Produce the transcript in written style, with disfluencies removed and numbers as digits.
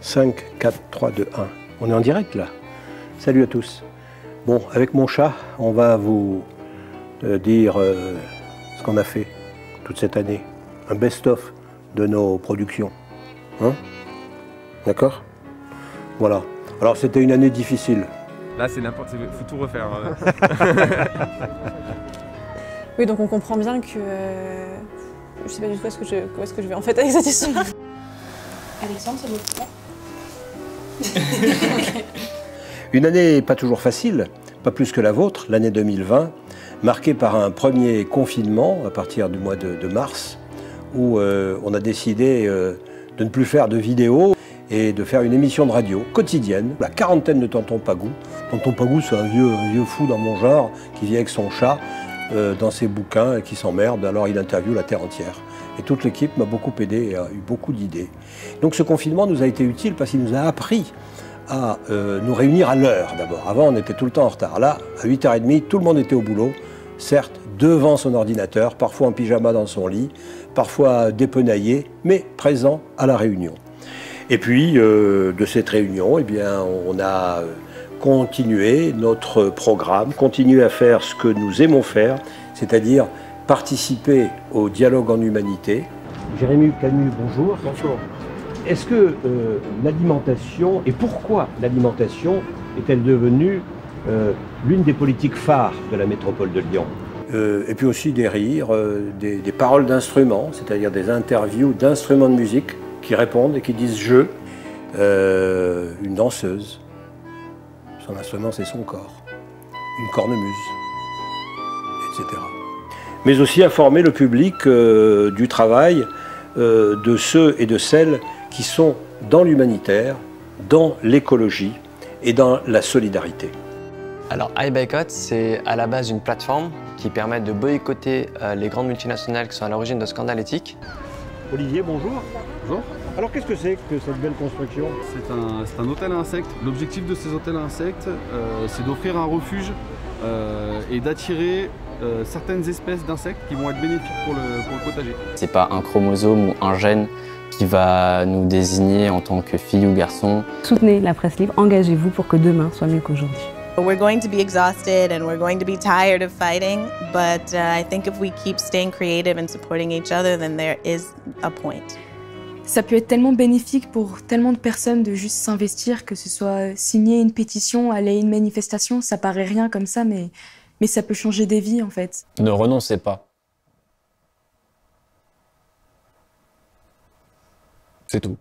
5, 4, 3, 2, 1. On est en direct là. Salut à tous. Bon, avec mon chat, on va vous dire ce qu'on a fait toute cette année. Un best-of de nos productions. Hein? D'accord? Voilà. Alors c'était une année difficile. Là c'est n'importe quoi, il faut tout refaire. Oui, donc on comprend bien que... je sais pas du tout où est-ce que je vais en fait avec cette histoire. Alexandre, ça doit être Une année pas toujours facile, pas plus que la vôtre, l'année 2020, marquée par un premier confinement à partir du mois de mars, où on a décidé de ne plus faire de vidéos et de faire une émission de radio quotidienne, la quarantaine de Tonton Pagou. Tonton Pagou, c'est un vieux fou dans mon genre qui vit avec son chat dans ses bouquins et qui s'emmerde, alors il interviewe la terre entière. Et toute l'équipe m'a beaucoup aidé et a eu beaucoup d'idées. Donc ce confinement nous a été utile parce qu'il nous a appris à nous réunir à l'heure d'abord. Avant, on était tout le temps en retard. Là, à 8h30, tout le monde était au boulot, certes devant son ordinateur, parfois en pyjama dans son lit, parfois dépenaillé, mais présent à la réunion. Et puis, de cette réunion, eh bien, on a continué notre programme, continué à faire ce que nous aimons faire, c'est-à-dire participer au dialogue en humanité. Jérémy Camus, bonjour. Bonjour. Est-ce que l'alimentation, et pourquoi l'alimentation est-elle devenue l'une des politiques phares de la métropole de Lyon? Et puis aussi des rires, des paroles d'instruments, c'est-à-dire des interviews d'instruments de musique qui répondent et qui disent « je ». Une danseuse, son instrument c'est son corps, une cornemuse, etc. Mais aussi informer le public du travail de ceux et de celles qui sont dans l'humanitaire, dans l'écologie et dans la solidarité. Alors iBoycott, c'est à la base une plateforme qui permet de boycotter les grandes multinationales qui sont à l'origine de scandales éthiques. Olivier, bonjour. Bonjour. Alors qu'est-ce que c'est que cette belle construction? C'est un hôtel à insectes. L'objectif de ces hôtels à insectes, c'est d'offrir un refuge et d'attirer certaines espèces d'insectes qui vont être bénéfiques pour le potager. C'est pas un chromosome ou un gène qui va nous désigner en tant que fille ou garçon. Soutenez la presse libre, engagez-vous pour que demain soit mieux qu'aujourd'hui. We're going to be exhausted and we're going to be tired of fighting, but I think if we keep staying creative and supporting each other, then there is a point. Ça peut être tellement bénéfique pour tellement de personnes de juste s'investir, que ce soit signer une pétition, aller à une manifestation, ça paraît rien comme ça, mais ça peut changer des vies en fait. Ne renoncez pas. C'est tout.